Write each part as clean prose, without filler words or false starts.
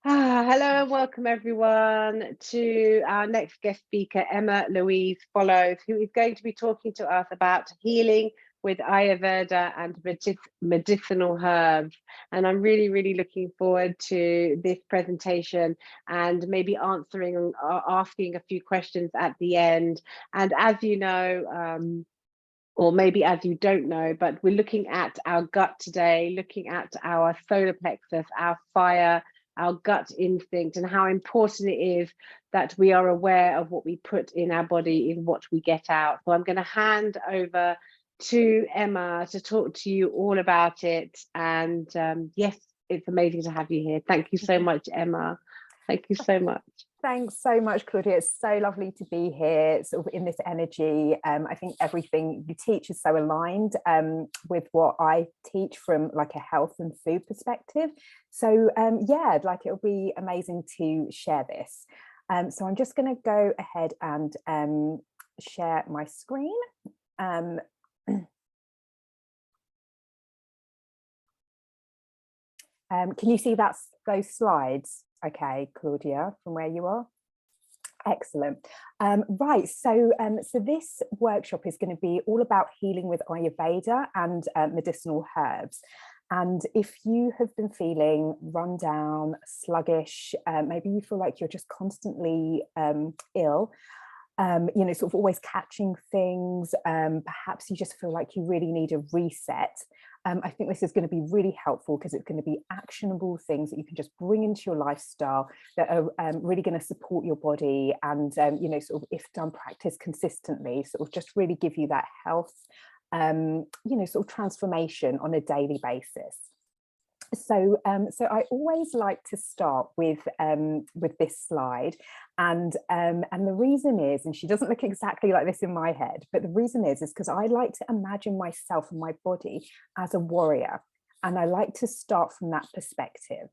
Hello and welcome everyone to our next guest speaker, Emma Louise Follows, who is going to be talking to us about healing with Ayurveda and medicinal herbs. And I'm really looking forward to this presentation and maybe answering or asking a few questions at the end. And as you know, or maybe as you don't know, but we're looking at our gut today, looking at our solar plexus, our fire, our gut instinct, and how important it is that we are aware of what we put in our body is what we get out. So I'm going to hand over to Emma to talk to you all about it. And yes, it's amazing to have you here. Thank you so much, Emma. Thank you so much. Thanks so much, Claudia. It's so lovely to be here, sort of in this energy. I think everything you teach is so aligned with what I teach from like a health and food perspective. So yeah, like it'll be amazing to share this. So I'm just going to go ahead and share my screen. Can you see those slides? Okay, Claudia, from where you are. Excellent. Right, so this workshop is going to be all about healing with Ayurveda and medicinal herbs. And if you have been feeling run down, sluggish, maybe you feel like you're just constantly ill, you know, sort of always catching things, perhaps you just feel like you really need a reset. I think this is going to be really helpful because it's going to be actionable things that you can just bring into your lifestyle that are really going to support your body and, you know, sort of if done practice consistently, sort of just really give you that health, you know, sort of transformation on a daily basis. So I always like to start with this slide, and the reason is, and she doesn't look exactly like this in my head, but the reason is because I like to imagine myself and my body as a warrior, and I like to start from that perspective.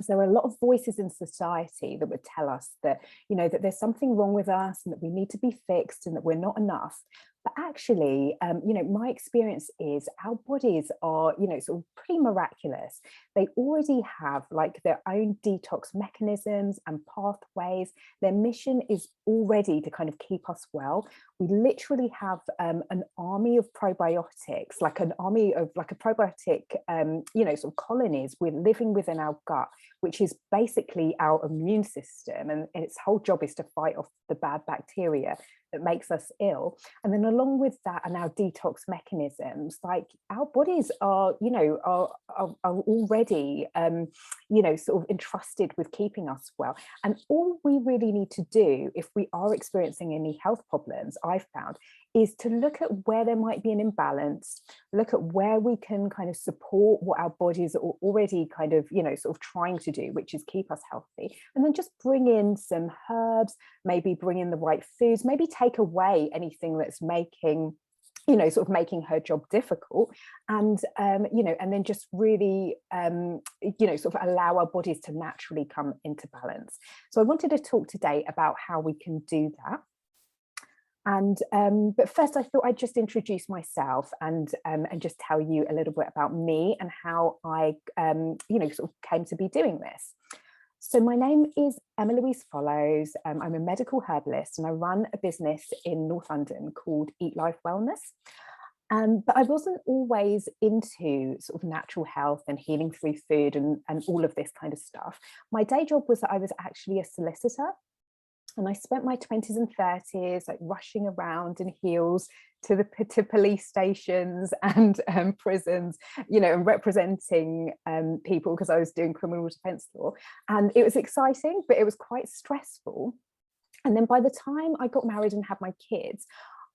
So there are a lot of voices in society that would tell us that, you know, that there's something wrong with us and that we need to be fixed and that we're not enough. But actually, you know, my experience is our bodies are, you know, sort of pretty miraculous. They already have like their own detox mechanisms and pathways. Their mission is already to kind of keep us well. We literally have an army of probiotics, like an army of like a probiotic, you know, sort of colonies. We're living within our gut, which is basically our immune system. And its whole job is to fight off the bad bacteria that makes us ill. And then along with that and our detox mechanisms, like our bodies are, you know, are already, you know, sort of entrusted with keeping us well. And all we really need to do if we are experiencing any health problems, I've found, is to look at where there might be an imbalance, look at where we can kind of support what our bodies are already kind of, you know, sort of trying to do, which is keep us healthy, and then just bring in some herbs, maybe bring in the right foods, maybe take away anything that's making, you know, sort of making her job difficult, and you know, and then just really you know, sort of allow our bodies to naturally come into balance. So I wanted to talk today about how we can do that. And but first I thought I'd just introduce myself and just tell you a little bit about me and how I you know, sort of came to be doing this. So my name is Emma Louise Follows. I'm a medical herbalist and I run a business in North London called Eat Life Wellness. But I wasn't always into sort of natural health and healing through food and all of this kind of stuff. My day job was that I was actually a solicitor. And I spent my 20s and 30s like rushing around in heels to police stations and prisons, you know, and representing people because I was doing criminal defence law. And it was exciting, but it was quite stressful. And then by the time I got married and had my kids,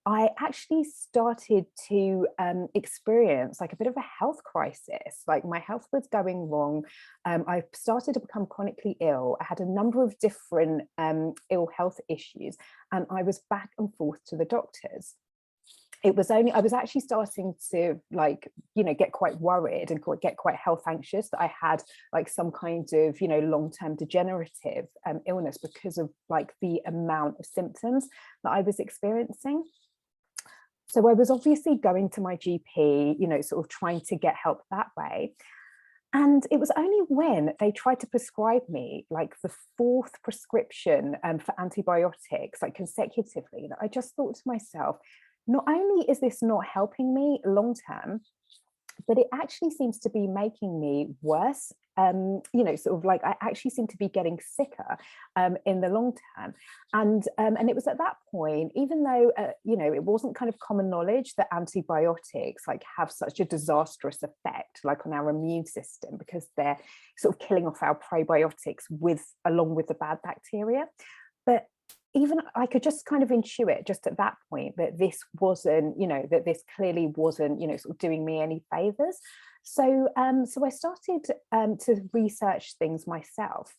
I actually started to experience like a bit of a health crisis. Like my health was going wrong. I started to become chronically ill. I had a number of different ill health issues, and I was back and forth to the doctors. It was only, I was actually starting to like, you know, get quite worried and get quite health anxious that I had like some kind of, you know, long-term degenerative illness because of like the amount of symptoms that I was experiencing. So I was obviously going to my GP, you know, sort of trying to get help that way. And it was only when they tried to prescribe me like the fourth prescription for antibiotics, like consecutively, that I just thought to myself, not only is this not helping me long term, but it actually seems to be making me worse. Sort of like I actually seem to be getting sicker in the long term. And it was at that point, even though, it wasn't kind of common knowledge that antibiotics like have such a disastrous effect, like on our immune system, because they're sort of killing off our probiotics along with the bad bacteria. But even I could just kind of intuit just at that point that this wasn't, that this clearly wasn't, sort of doing me any favors. So I started to research things myself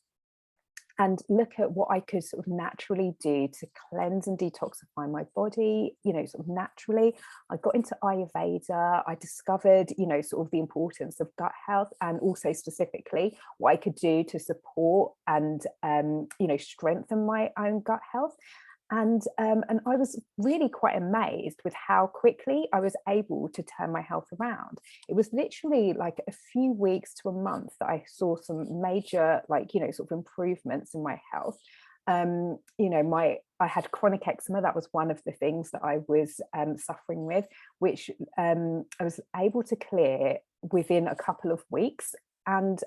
and look at what I could sort of naturally do to cleanse and detoxify my body, sort of naturally. I got into Ayurveda. I discovered, sort of the importance of gut health, and also specifically what I could do to support and, strengthen my own gut health. And I was really quite amazed with how quickly I was able to turn my health around. It was literally like a few weeks to a month that I saw some major, sort of improvements in my health. I had chronic eczema. That was one of the things that I was suffering with, which I was able to clear within a couple of weeks. And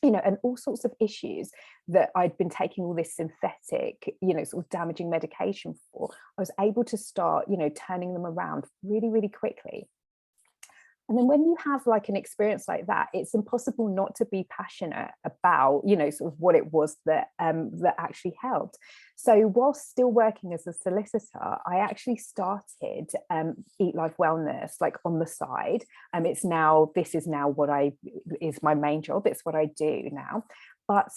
and all sorts of issues that I'd been taking all this synthetic, sort of damaging medication for, I was able to start, turning them around really, really quickly. And then when you have like an experience like that, it's impossible not to be passionate about, sort of what it was that that actually helped. So whilst still working as a solicitor, I actually started Eat Life Wellness like on the side. This is now what is my main job. It's what I do now. But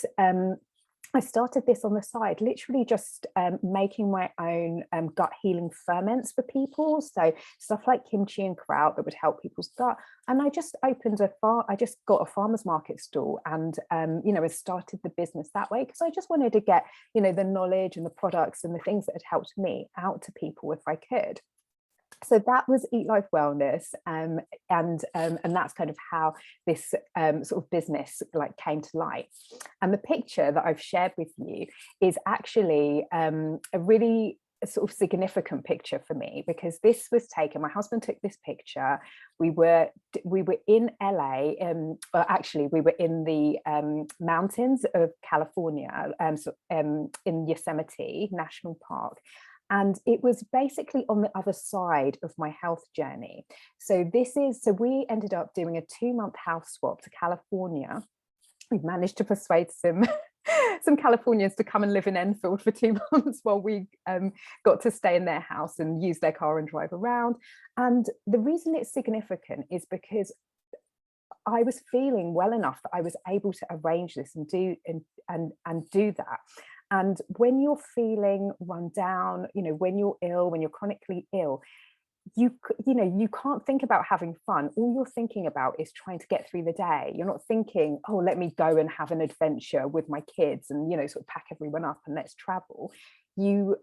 I started this on the side, literally just making my own gut healing ferments for people. So stuff like kimchi and kraut that would help people's gut. And I just I just got a farmer's market stall and, I started the business that way, because I just wanted to get, the knowledge and the products and the things that had helped me out to people if I could. So that was Eat Life Wellness, and that's kind of how this sort of business like came to light. And the picture that I've shared with you is actually a really sort of significant picture for me, because this was taken. My husband took this picture. We were in LA. Actually, we were in the mountains of California, in Yosemite National Park. And it was basically on the other side of my health journey. So we ended up doing a 2-month house swap to California. We managed to persuade some Californians to come and live in Enfield for 2 months while we got to stay in their house and use their car and drive around. And the reason it's significant is because I was feeling well enough that I was able to arrange this and do that. And when you're feeling run down, when you're ill, when you're chronically ill, you can't think about having fun. All you're thinking about is trying to get through the day. You're not thinking, oh, let me go and have an adventure with my kids and, sort of pack everyone up and let's travel. You're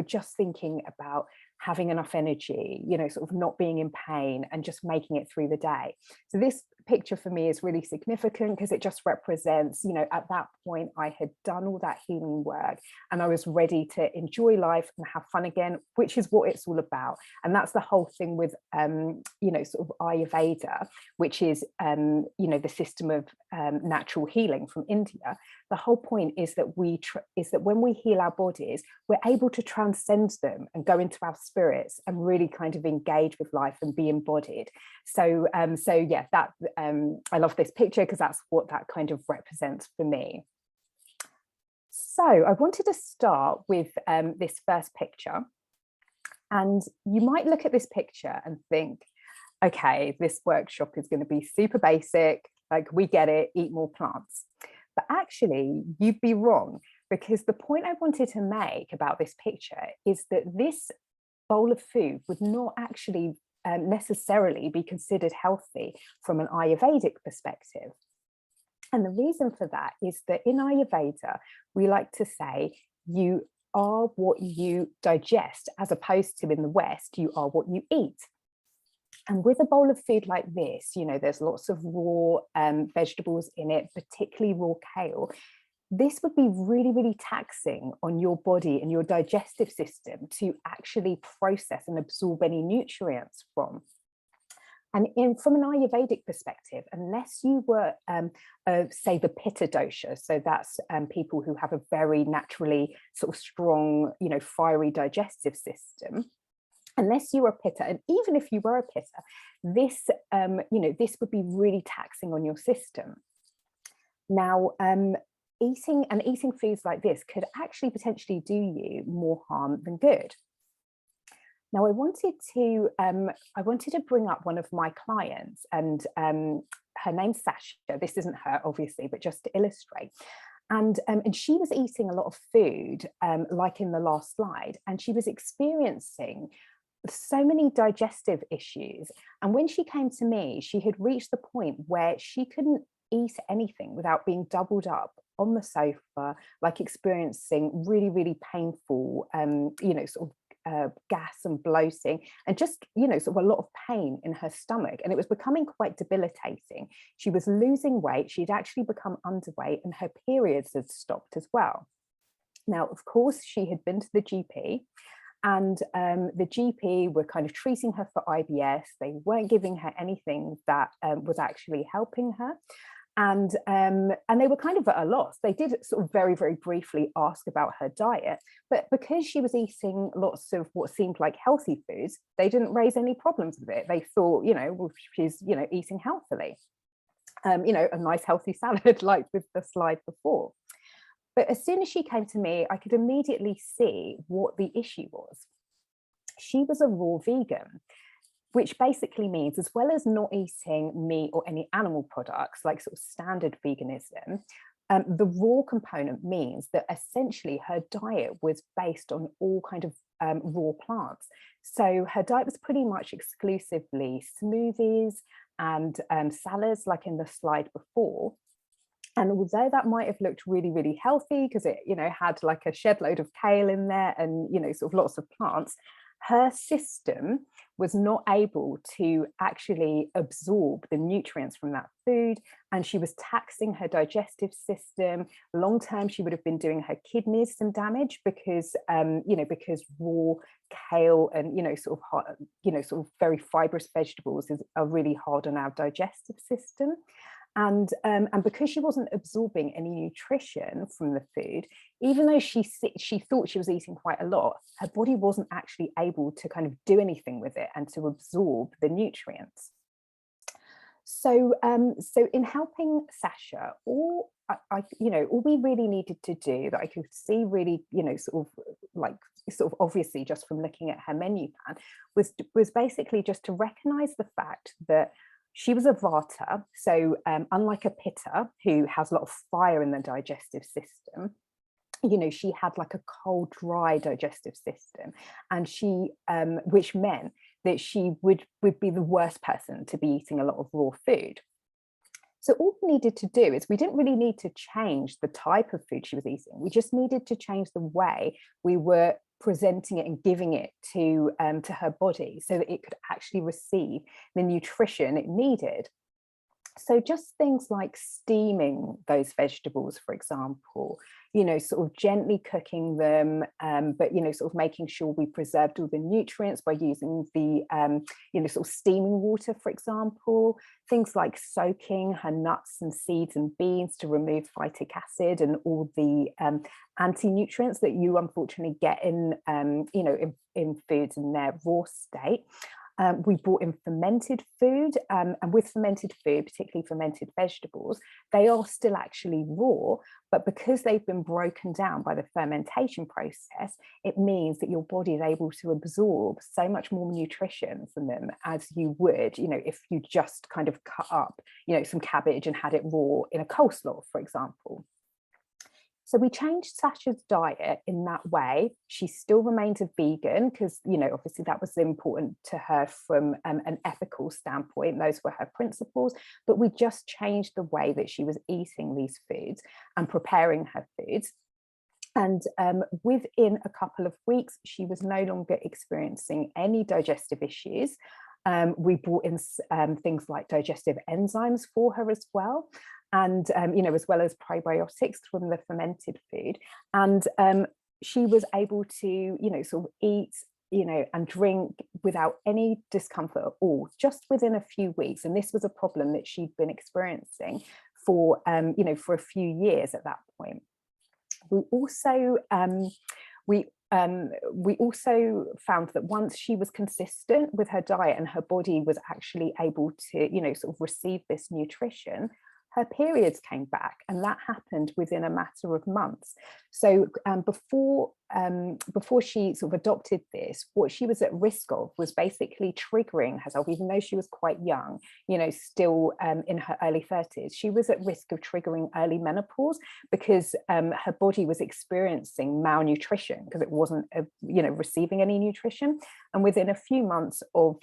just thinking about having enough energy, sort of not being in pain and just making it through the day. So this picture for me is really significant because it just represents, at that point I had done all that healing work and I was ready to enjoy life and have fun again, which is what it's all about. And that's the whole thing with, sort of Ayurveda, which is, the system of natural healing from India. The whole point is that when we heal our bodies, we're able to transcend them and go into our spirits and really kind of engage with life and be embodied. So yeah, that I love this picture because that's what that kind of represents for me. So I wanted to start with this first picture, and you might look at this picture and think, okay, this workshop is going to be super basic, like we get it, eat more plants. But actually, you'd be wrong, because the point I wanted to make about this picture is that this bowl of food would not actually necessarily be considered healthy from an Ayurvedic perspective. And the reason for that is that in Ayurveda, we like to say you are what you digest, as opposed to in the West, you are what you eat. And with a bowl of food like this, you know, there's lots of raw vegetables in it, particularly raw kale. This would be really, really taxing on your body and your digestive system to actually process and absorb any nutrients from. And from an Ayurvedic perspective, unless you were, say, the Pitta dosha, so that's people who have a very naturally sort of strong, you know, fiery digestive system, unless you were a Pitta, and even if you were a Pitta, this, you know, this would be really taxing on your system. Now, eating foods like this could actually potentially do you more harm than good. Now, I wanted to bring up one of my clients, and her name's Sasha. This isn't her, obviously, but just to illustrate. And she was eating a lot of food, like in the last slide, and she was experiencing so many digestive issues. And when she came to me, she had reached the point where she couldn't eat anything without being doubled up on the sofa, like experiencing really, really painful, you know, sort of gas and bloating, and just, you know, sort of a lot of pain in her stomach. And it was becoming quite debilitating. She was losing weight. She'd actually become underweight, and her periods had stopped as well. Now, of course, she had been to the GP, and the GP were kind of treating her for IBS. They weren't giving her anything that was actually helping her. And they were kind of at a loss. They did sort of very, very briefly ask about her diet, but because she was eating lots of what seemed like healthy foods, they didn't raise any problems with it. They thought, you know, well, she's, you know, eating healthily, you know, a nice healthy salad like with the slide before. But as soon as she came to me, I could immediately see what the issue was. She was a raw vegan, which basically means, as well as not eating meat or any animal products, like sort of standard veganism, the raw component means that essentially her diet was based on all kind of raw plants. So her diet was pretty much exclusively smoothies and salads, like in the slide before. And although that might have looked really, really healthy because it, you know, had like a shed load of kale in there and, you know, sort of lots of plants, her system was not able to actually absorb the nutrients from that food, and she was taxing her digestive system. Long term, she would have been doing her kidneys some damage because, you know, because raw kale and, you know, sort of hard, you know, sort of very fibrous vegetables are really hard on our digestive system. And because she wasn't absorbing any nutrition from the food, even though she thought she was eating quite a lot, her body wasn't actually able to kind of do anything with it and to absorb the nutrients. So, so in helping Sasha, all we really needed to do, that I could see really, you know, sort of obviously just from looking at her menu plan, was basically just to recognize the fact that she was a Vata, so unlike a Pitta, who has a lot of fire in the digestive system, you know, she had like a cold, dry digestive system, and she, which meant that she would be the worst person to be eating a lot of raw food. So all we needed to do is, we didn't really need to change the type of food she was eating. We just needed to change the way we were presenting it and giving it to her body so that it could actually receive the nutrition it needed. So just things like steaming those vegetables, for example, you know, sort of gently cooking them, but, you know, sort of making sure we preserved all the nutrients by using the, you know, sort of steaming water, for example. Things like soaking her nuts and seeds and beans to remove phytic acid and all the anti-nutrients that you unfortunately get in, you know, in foods in their raw state. We brought in fermented food, and with fermented food, particularly fermented vegetables, they are still actually raw, but because they've been broken down by the fermentation process, it means that your body is able to absorb so much more nutrition from them as you would, you know, if you just kind of cut up, you know, some cabbage and had it raw in a coleslaw, for example. So we changed Sasha's diet in that way. She still remained a vegan because, you know, obviously that was important to her from an ethical standpoint. Those were her principles. But we just changed the way that she was eating these foods and preparing her foods. And within a couple of weeks, she was no longer experiencing any digestive issues. We brought in things like digestive enzymes for her as well, and as well as probiotics from the fermented food. And she was able to sort of eat and drink without any discomfort at all, just within a few weeks. And this was a problem that she'd been experiencing for for a few years at that point. We also found that once she was consistent with her diet and her body was actually able to sort of receive this nutrition, her periods came back, and that happened within a matter of months. So before she sort of adopted this, what she was at risk of was basically triggering herself, even though she was quite young, still in her early 30s. She was at risk of triggering early menopause because her body was experiencing malnutrition because it wasn't receiving any nutrition. And within a few months of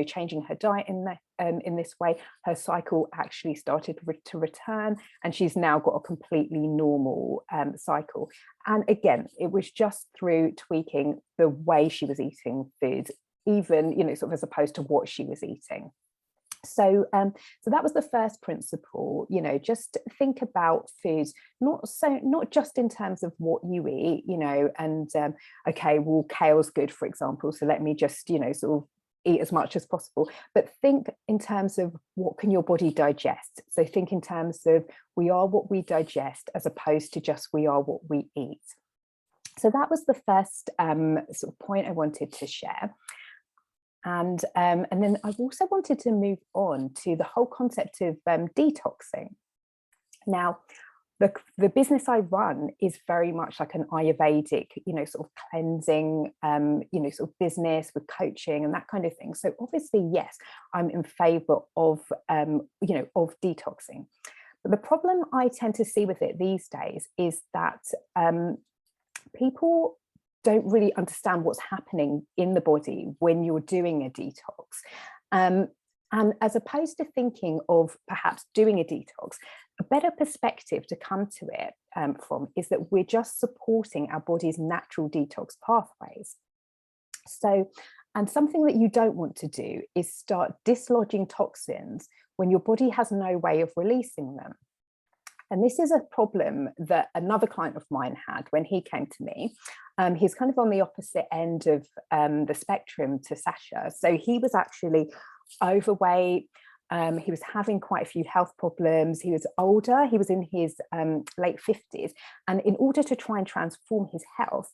changing her diet in this way, her cycle actually started to return, and she's now got a completely normal cycle. And again, it was just through tweaking the way she was eating foods, even sort of as opposed to what she was eating. So that was the first principle. Just think about foods, not just in terms of what you eat, and okay, well, kale's good, for example, so let me just sort of eat as much as possible, but think in terms of what can your body digest. So think in terms of we are what we digest, as opposed to just we are what we eat. So that was the first sort of point I wanted to share. And then I also wanted to move on to the whole concept of detoxing. Now, the business I run is very much like an Ayurvedic, sort of cleansing, sort of business with coaching and that kind of thing. So obviously, yes, I'm in favor of, of detoxing. But the problem I tend to see with it these days is that people don't really understand what's happening in the body when you're doing a detox. And as opposed to thinking of perhaps doing a detox, a better perspective to come to it from is that we're just supporting our body's natural detox pathways. So, and something that you don't want to do is start dislodging toxins when your body has no way of releasing them. And this is a problem that another client of mine had when he came to me. He's kind of on the opposite end of the spectrum to Sasha. So he was actually overweight. He was having quite a few health problems. He was older. He was in his late 50s. And in order to try and transform his health,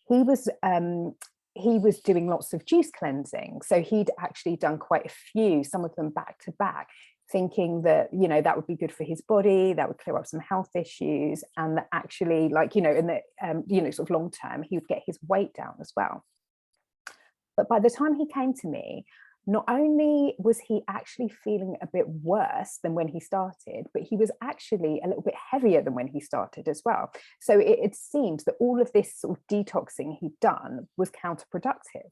he was doing lots of juice cleansing. So he'd actually done quite a few, some of them back to back, thinking that that would be good for his body, that would clear up some health issues, and that actually, like in the sort of long term, he would get his weight down as well. But by the time he came to me, not only was he actually feeling a bit worse than when he started, but he was actually a little bit heavier than when he started as well. So it seemed that all of this sort of detoxing he'd done was counterproductive.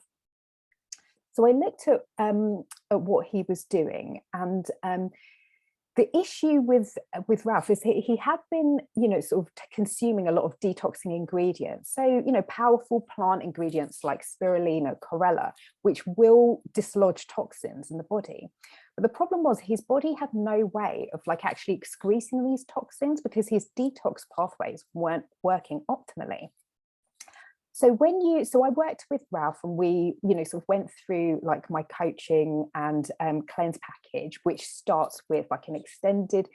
So I looked at what he was doing, and the issue with Ralph is he had been, sort of consuming a lot of detoxing ingredients. So, powerful plant ingredients like spirulina, chlorella, which will dislodge toxins in the body. But the problem was his body had no way of actually excreting these toxins because his detox pathways weren't working optimally. So I worked with Ralph, and we, sort of went through my coaching and cleanse package, which starts with an extended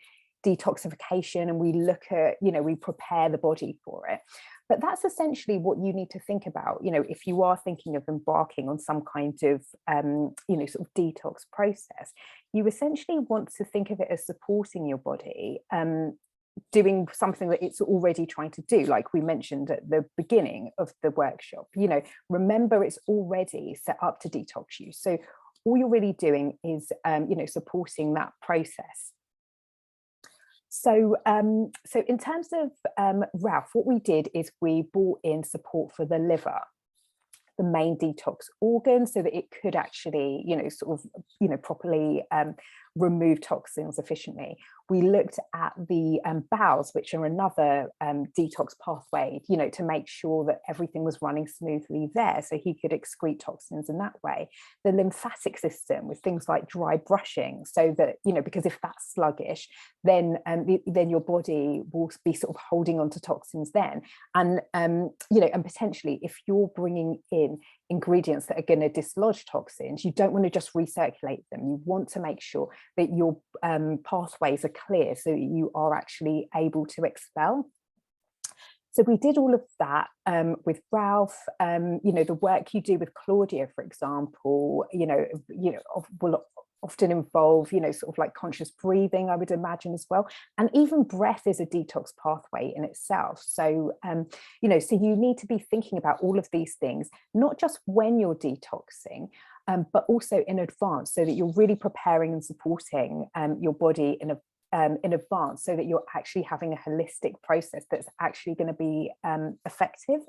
detoxification, and we look at, we prepare the body for it. But that's essentially what you need to think about, if you are thinking of embarking on some kind of, sort of detox process. You essentially want to think of it as supporting your body, doing something that it's already trying to do, like we mentioned at the beginning of the workshop. Remember, it's already set up to detox you. So all you're really doing is, supporting that process. So, in terms of Ralph, what we did is we brought in support for the liver, the main detox organ, so that it could actually, properly remove toxins efficiently. We looked at the bowels, which are another detox pathway, you know, to make sure that everything was running smoothly there, so he could excrete toxins in that way. The lymphatic system with things like dry brushing, so that, you know, because if that's sluggish, then your body will be sort of holding on to toxins then. And you know, and potentially if you're bringing in ingredients that are going to dislodge toxins, you don't want to just recirculate them. You want to make sure that your pathways are clear, so that you are actually able to expel. So we did all of that with Ralph. You know, the work you do with Claudia, for example, you know, will often involve, you know, sort of like conscious breathing, I would imagine, as well. And even breath is a detox pathway in itself. So, you know, so you need to be thinking about all of these things, not just when you're detoxing, but also in advance, so that you're really preparing and supporting your body in advance, so that you're actually having a holistic process that's actually going to be effective.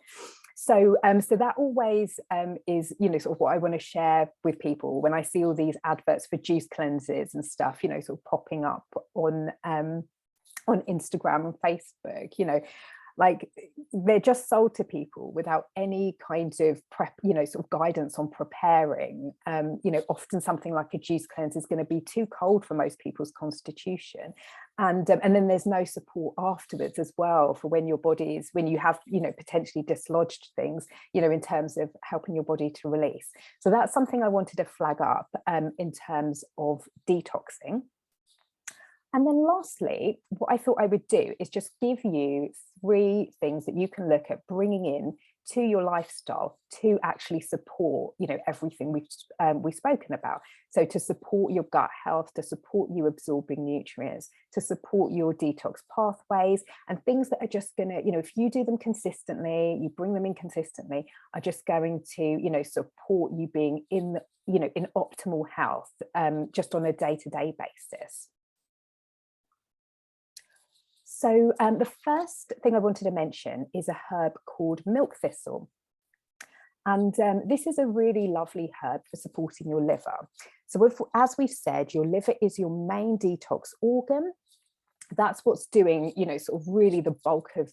So so that always is, you know, sort of what I want to share with people when I see all these adverts for juice cleanses and stuff, you know, sort of popping up on Instagram and Facebook, you know, like they're just sold to people without any kind of prep, you know, sort of guidance on preparing. You know, often something like a juice cleanse is going to be too cold for most people's constitution, and then there's no support afterwards as well for when your body is, when you have, you know, potentially dislodged things, you know, in terms of helping your body to release. So that's something I wanted to flag up in terms of detoxing. And then lastly, what I thought I would do is just give you 3 things that you can look at bringing in to your lifestyle to actually support, you know, everything we've spoken about. So to support your gut health, to support you absorbing nutrients, to support your detox pathways, and things that are just going to, you know, if you do them consistently, you bring them in consistently, are just going to, you know, support you being in, you know, in optimal health, just on a day-to-day basis. So the first thing I wanted to mention is a herb called milk thistle. And this is a really lovely herb for supporting your liver. So as we've said, your liver is your main detox organ. That's what's doing, you know, sort of really the bulk of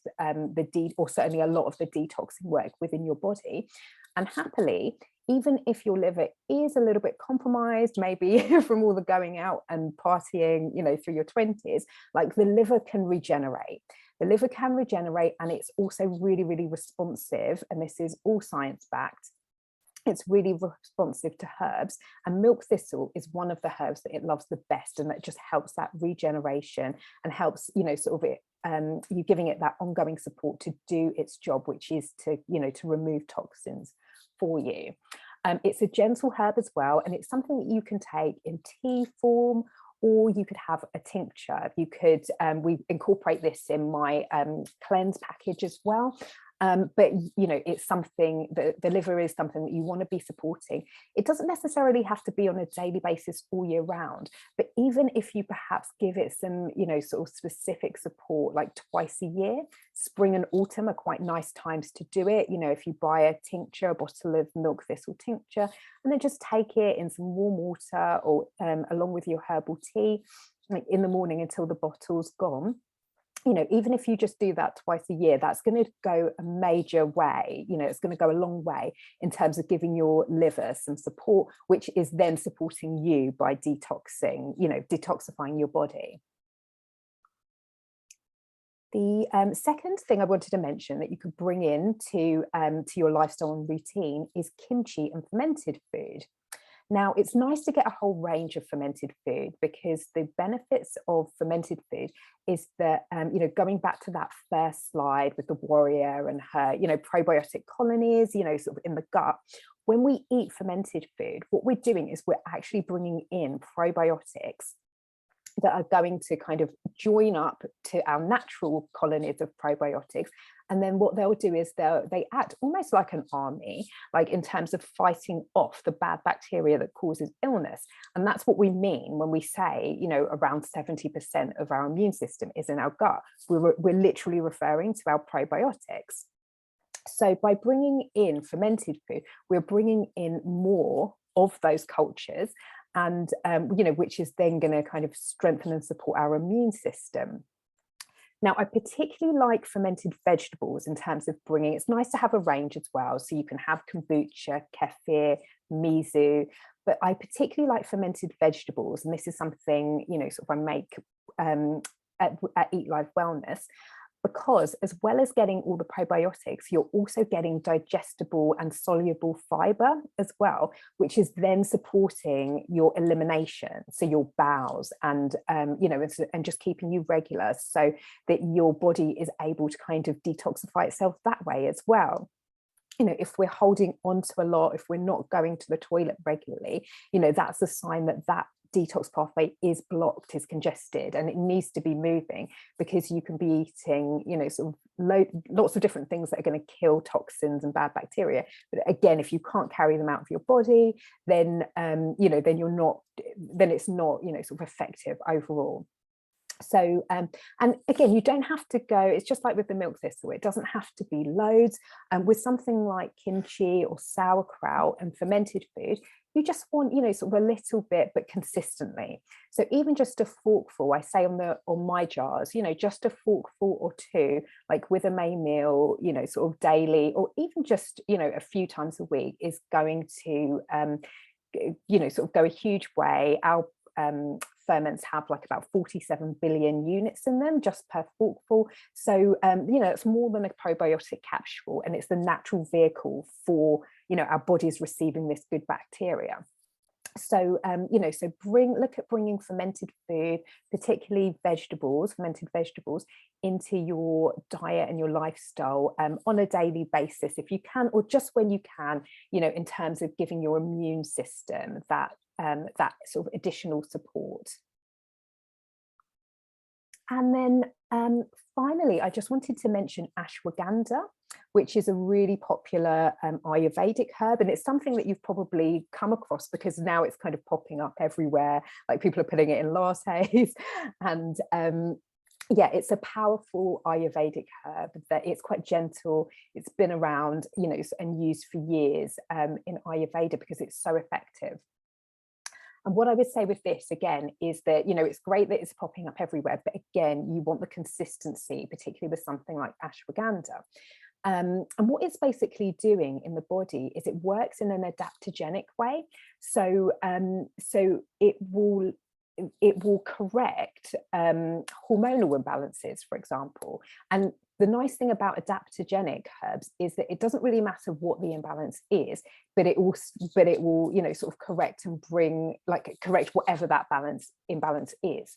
or certainly a lot of the detoxing work within your body. And happily, even if your liver is a little bit compromised, maybe from all the going out and partying, you know, through your 20s, like the liver can regenerate. The liver can regenerate, and it's also really, really responsive. And this is all science backed. It's really responsive to herbs, and milk thistle is one of the herbs that it loves the best, and that just helps that regeneration and helps, you know, sort of it, you giving it that ongoing support to do its job, which is to, you know, to remove toxins for you. It's a gentle herb as well, and it's something that you can take in tea form, or you could have a tincture. You could, we incorporate this in my cleanse package as well. But, you know, it's something that the liver is something that you want to be supporting. It doesn't necessarily have to be on a daily basis all year round, but even if you perhaps give it some, you know, sort of specific support, like twice a year, spring and autumn are quite nice times to do it. You know, if you buy a tincture, a bottle of milk thistle tincture, and then just take it in some warm water, or along with your herbal tea, like in the morning until the bottle's gone. You know, even if you just do that twice a year, that's going to go a major way. You know, it's going to go a long way in terms of giving your liver some support, which is then supporting you by detoxing, you know, detoxifying your body. The second thing I wanted to mention that you could bring in to your lifestyle and routine is kimchi and fermented food. Now, it's nice to get a whole range of fermented food, because the benefits of fermented food is that, you know, going back to that first slide with the warrior and her, you know, probiotic colonies, you know, sort of in the gut, when we eat fermented food, what we're doing is we're actually bringing in probiotics that are going to kind of join up to our natural colonies of probiotics. And then what they'll do is they act almost like an army, like in terms of fighting off the bad bacteria that causes illness. And that's what we mean when we say, you know, around 70% of our immune system is in our gut. We're literally referring to our probiotics. So by bringing in fermented food, we're bringing in more of those cultures, and you know, which is then going to kind of strengthen and support our immune system. Now, I particularly like fermented vegetables in terms of bringing, it's nice to have a range as well. So you can have kombucha, kefir, miso, but I particularly like fermented vegetables. And this is something, you know, sort of I make at Eat Life Wellness, because as well as getting all the probiotics, you're also getting digestible and soluble fiber as well, which is then supporting your elimination, so your bowels, and you know, and just keeping you regular so that your body is able to kind of detoxify itself that way as well. You know, if we're holding on to a lot, if we're not going to the toilet regularly, you know, that's a sign that that detox pathway is blocked, is congested, and it needs to be moving, because you can be eating, you know, sort of lots of different things that are going to kill toxins and bad bacteria. But again, if you can't carry them out of your body, then you know, then you're not, then it's not, you know, sort of effective overall. So and again, you don't have to go, it's just like with the milk thistle, it doesn't have to be loads. With something like kimchi or sauerkraut and fermented food, you just want, you know, sort of a little bit, but consistently. So even just a forkful, I say on my jars, you know, just a forkful or two, like with a main meal, you know, sort of daily, or even just, you know, a few times a week, is going to you know, sort of go a huge way. Our ferments have like about 47 billion units in them just per forkful. So, you know, it's more than a probiotic capsule, and it's the natural vehicle for, you know, our bodies receiving this good bacteria. So, you know, so look at bringing fermented food, particularly vegetables, fermented vegetables, into your diet and your lifestyle on a daily basis, if you can, or just when you can, you know, in terms of giving your immune system that that sort of additional support. And then finally, I just wanted to mention ashwagandha, which is a really popular Ayurvedic herb. And it's something that you've probably come across, because now it's kind of popping up everywhere. Like, people are putting it in lattes. And yeah, it's a powerful Ayurvedic herb that it's quite gentle. It's been around, you know, and used for years in Ayurveda because it's so effective. And what I would say with this, again, is that, you know, it's great that it's popping up everywhere, but again, you want the consistency, particularly with something like ashwagandha. And what it's basically doing in the body is it works in an adaptogenic way. So, so it will correct hormonal imbalances, for example. And the nice thing about adaptogenic herbs is that it doesn't really matter what the imbalance is, but it will, you know, sort of correct and correct whatever that imbalance is.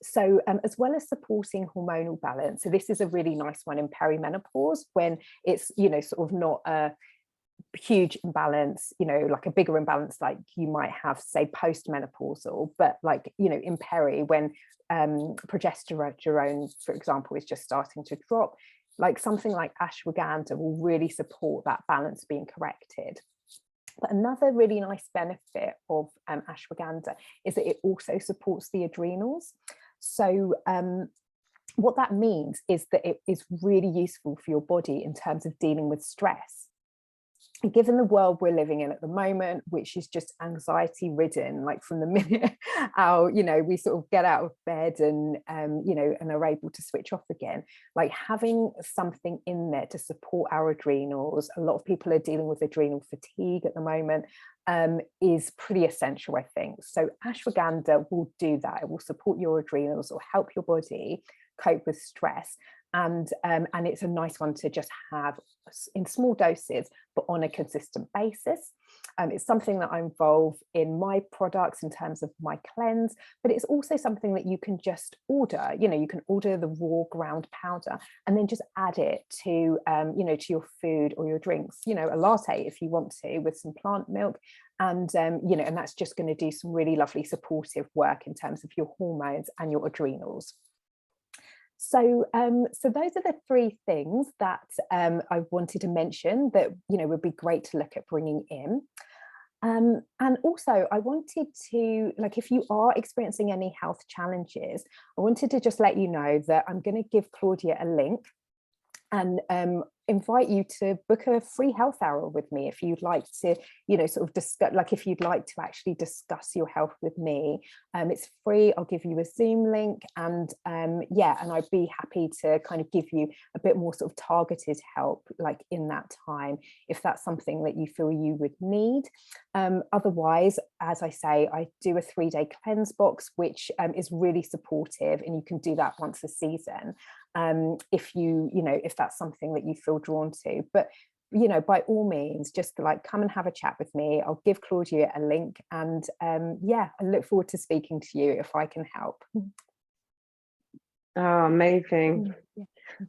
So as well as supporting hormonal balance, so this is a really nice one in perimenopause, when it's, you know, sort of not a huge imbalance, you know, like a bigger imbalance like you might have, say, postmenopausal, but like, you know, in peri, when progesterone, for example, is just starting to drop, like something like ashwagandha will really support that balance being corrected. But another really nice benefit of ashwagandha is that it also supports the adrenals. So what that means is that it is really useful for your body in terms of dealing with stress. Given the world we're living in at the moment, which is just anxiety ridden, like from the minute you know, we sort of get out of bed and you know, and are able to switch off again, like having something in there to support our adrenals. A lot of people are dealing with adrenal fatigue at the moment, is pretty essential, I think. So ashwagandha will do that. It will support your adrenals or help your body cope with stress. And it's a nice one to just have in small doses, but on a consistent basis. It's something that I involve in my products in terms of my cleanse, but it's also something that you can just order. You know, you can order the raw ground powder and then just add it to, you know, to your food or your drinks, you know, a latte if you want to, with some plant milk. And, you know, and that's just going to do some really lovely supportive work in terms of your hormones and your adrenals. So, so those are the three things that I wanted to mention that, you know, would be great to look at bringing in. And also I wanted to, like, if you are experiencing any health challenges, I wanted to just let you know that I'm going to give Claudia a link. And invite you to book a free health hour with me if you'd like to, you know, sort of discuss, like if you'd like to actually discuss your health with me. It's free. I'll give you a Zoom link, and yeah, and I'd be happy to kind of give you a bit more sort of targeted help like in that time, if that's something that you feel you would need. Otherwise, as I say, I do a 3-day cleanse box, which is really supportive, and you can do that once a season. If if that's something that you feel drawn to. But you know, by all means, just like come and have a chat with me. I'll give Claudia a link, and yeah, I look forward to speaking to you if I can help. Oh, amazing. Yeah.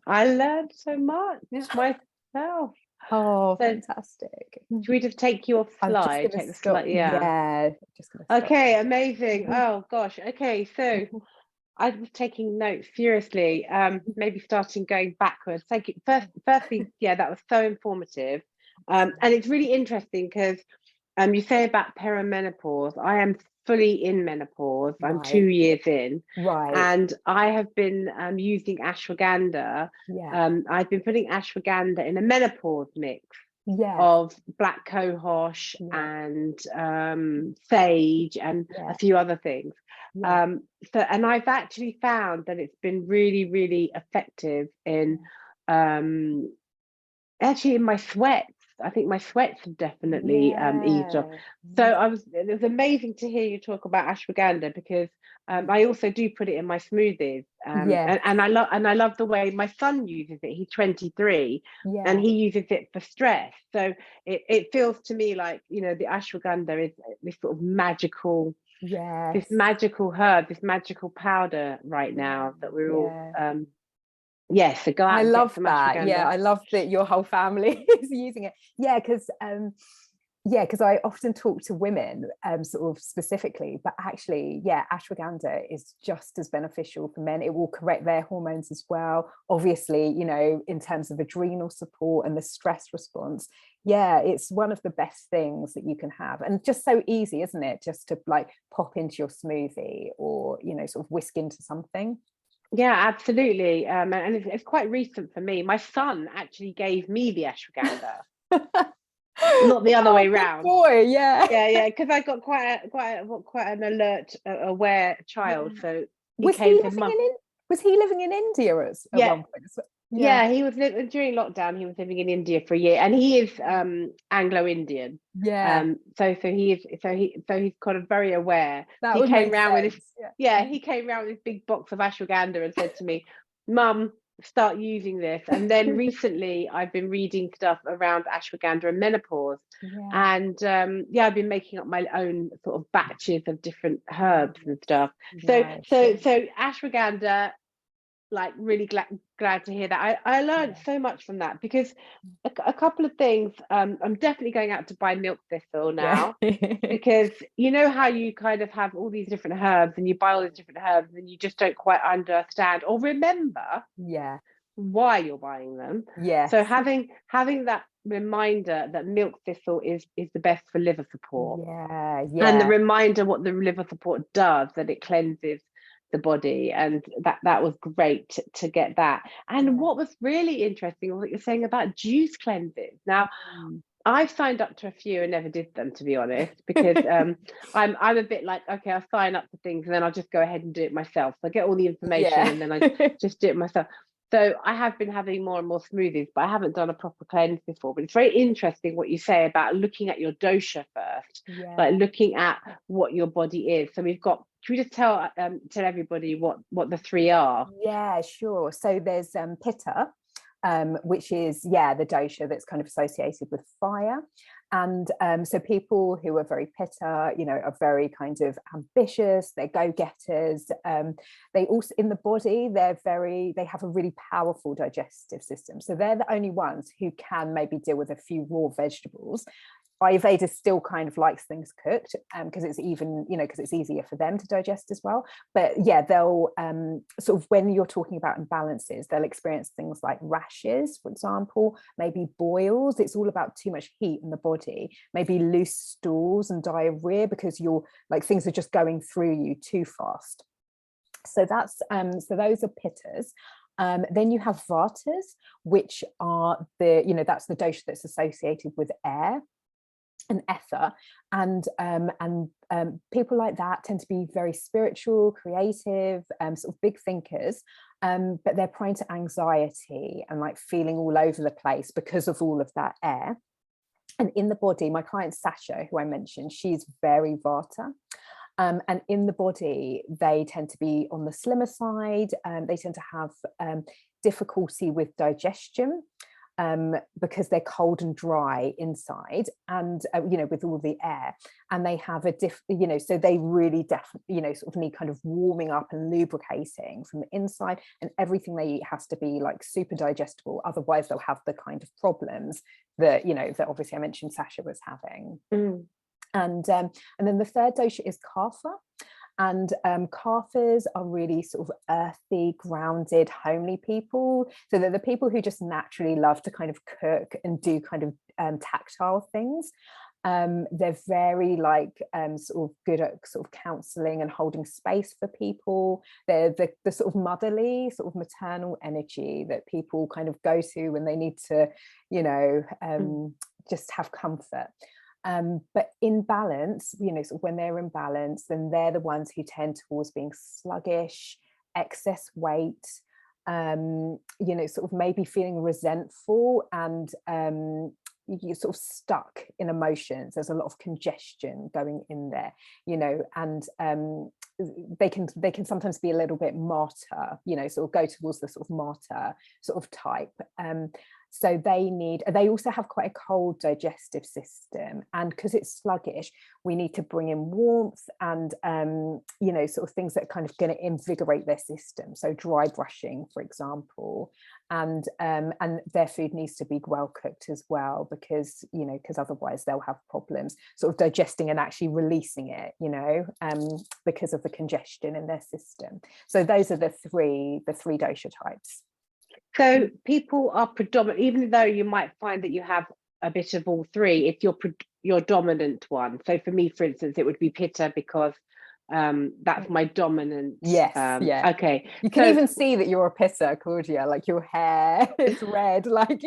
I learned so much myself. Oh, So, fantastic. should we just take your slide? Take the slide, yeah. Yeah, just gonna stop. Okay, amazing. Oh gosh. Okay, so I was taking notes furiously, maybe starting going backwards. Thank you. Firstly, yeah, that was so informative. And it's really interesting because you say about perimenopause. I am fully in menopause. I'm 2 years in. Right. And I have been using ashwagandha. Yeah. I've been putting ashwagandha in a menopause mix. Yeah. Of black cohosh and sage and a few other things. And I've actually found that it's been really, really effective in actually in my sweats. I think my sweats have definitely eased off. So it was amazing to hear you talk about ashwagandha, because I also do put it in my smoothies. And I love the way my son uses it. He's 23 and he uses it for stress. So it feels to me like, you know, the ashwagandha is this sort of magical, this magical herb, this magical powder right now that we're all yes, so go out. I and love get some that. ashwagandha. Yeah, I love that your whole family is using it. Yeah, because I often talk to women sort of specifically, but actually, yeah, ashwagandha is just as beneficial for men. It will correct their hormones as well. Obviously, you know, in terms of adrenal support and the stress response. Yeah, it's one of the best things that you can have, and just so easy, isn't it? Just to like pop into your smoothie, or, you know, sort of whisk into something. Yeah, absolutely. And it's quite recent for me. My son actually gave me the ashwagandha, not the other way round. Boy, yeah, because I got quite an alert, aware child. So was he living in India at one point? Yeah, he was during lockdown. He was living in India for a year, and he is Anglo-Indian. So he's kind of very aware. That he would came make around sense. with this. He came around with this big box of ashwagandha and said to me, "Mum, start using this." And then recently, I've been reading stuff around ashwagandha and menopause, and I've been making up my own sort of batches of different herbs and stuff. So ashwagandha. Like really glad to hear that. I learned so much from that, because a couple of things. I'm definitely going out to buy milk thistle now, because you know how you kind of have all these different herbs and you buy all these different herbs and you just don't quite understand or remember why you're buying them. So having that reminder that milk thistle is the best for liver support. And the reminder what the liver support does, that it cleanses the body, and that was great to get that. And what was really interesting was what you're saying about juice cleanses. Now I've signed up to a few and never did them, to be honest, because I'm a bit like, okay, I'll sign up for things and then I'll just go ahead and do it myself. So I get all the information and then I just do it myself. So I have been having more and more smoothies, but I haven't done a proper cleanse before. But it's very interesting what you say about looking at your dosha first, like looking at what your body is. So we've got, should we just tell everybody what the three are? Yeah, sure. So there's pitta, which is the dosha that's kind of associated with fire. And so people who are very pitta, you know, are very kind of ambitious, they're go-getters. They also, in the body, they have a really powerful digestive system. So they're the only ones who can maybe deal with a few raw vegetables. Ayurveda still kind of likes things cooked, because it's because it's easier for them to digest as well. But yeah, they'll sort of, when you're talking about imbalances, they'll experience things like rashes, for example, maybe boils. It's all about too much heat in the body, maybe loose stools and diarrhea, because you're like, things are just going through you too fast. So that's so those are pittas. Then you have vatas, which are that's the dosha that's associated with air and ether, and people like that tend to be very spiritual, creative, sort of big thinkers, but they're prone to anxiety and like feeling all over the place because of all of that air. And in the body, my client Sasha, who I mentioned, she's very vata. And in the body, they tend to be on the slimmer side. They tend to have difficulty with digestion because they're cold and dry inside, and with all the air. And they have so they really definitely sort of need kind of warming up and lubricating from the inside, and everything they eat has to be like super digestible, otherwise they'll have the kind of problems that that obviously I mentioned Sasha was having. And then the third dosha is kapha. And kaphas are really sort of earthy, grounded, homely people. So they're the people who just naturally love to kind of cook and do kind of tactile things. They're very sort of good at sort of counseling and holding space for people. They're the sort of motherly, sort of maternal energy that people kind of go to when they need to, just have comfort. But in balance, sort of when they're in balance, then they're the ones who tend towards being sluggish, excess weight, sort of maybe feeling resentful, and you're sort of stuck in emotions. There's a lot of congestion going in there, and they can sometimes be a little bit martyr, sort of go towards the sort of martyr sort of type. So they also have quite a cold digestive system, and because it's sluggish, we need to bring in warmth and sort of things that are kind of going to invigorate their system. So dry brushing, for example, and their food needs to be well cooked as well, because otherwise they'll have problems sort of digesting and actually releasing it, because of the congestion in their system. So those are the three dosha types. So people are predominant, even though you might find that you have a bit of all three, if your dominant one. So for me, for instance, it would be pitta, because that's my dominant. Yes. Yeah. Okay. You can even see that you're a pitta, Claudia. Like your hair is red. Like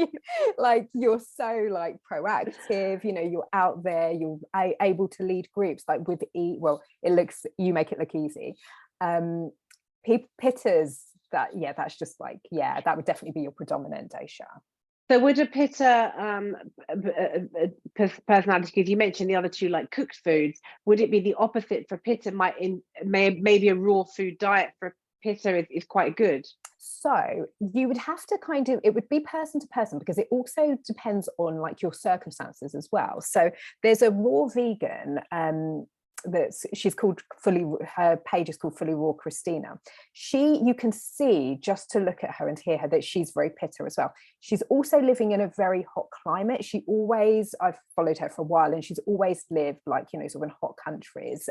you're so like proactive. You're out there. You're able to lead groups. Like with you make it look easy. Pittas. That's just like, that would definitely be your predominant dosha. So would a pitta personality, because you mentioned the other two, like cooked foods, would it be the opposite for pitta? Maybe a raw food diet for pitta is quite good? So you would have to it would be person to person, because it also depends on like your circumstances as well. So there's a raw vegan, she's called her page is called Fully Raw Christina. You can see, just to look at her and hear her, that she's very pitta as well. She's also living in a very hot climate. I've followed her for a while, and she's always lived like sort of in hot countries.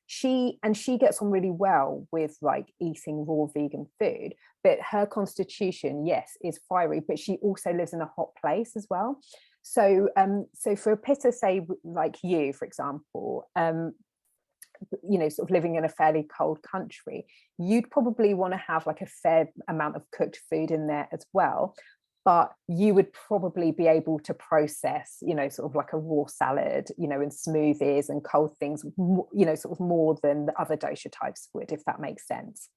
She gets on really well with like eating raw vegan food, but her constitution, yes, is fiery, but she also lives in a hot place as well. So for a pitta, say like you, for example, sort of living in a fairly cold country, you'd probably want to have like a fair amount of cooked food in there as well. But you would probably be able to process, sort of like a raw salad, and smoothies and cold things, sort of more than the other dosha types would, if that makes sense.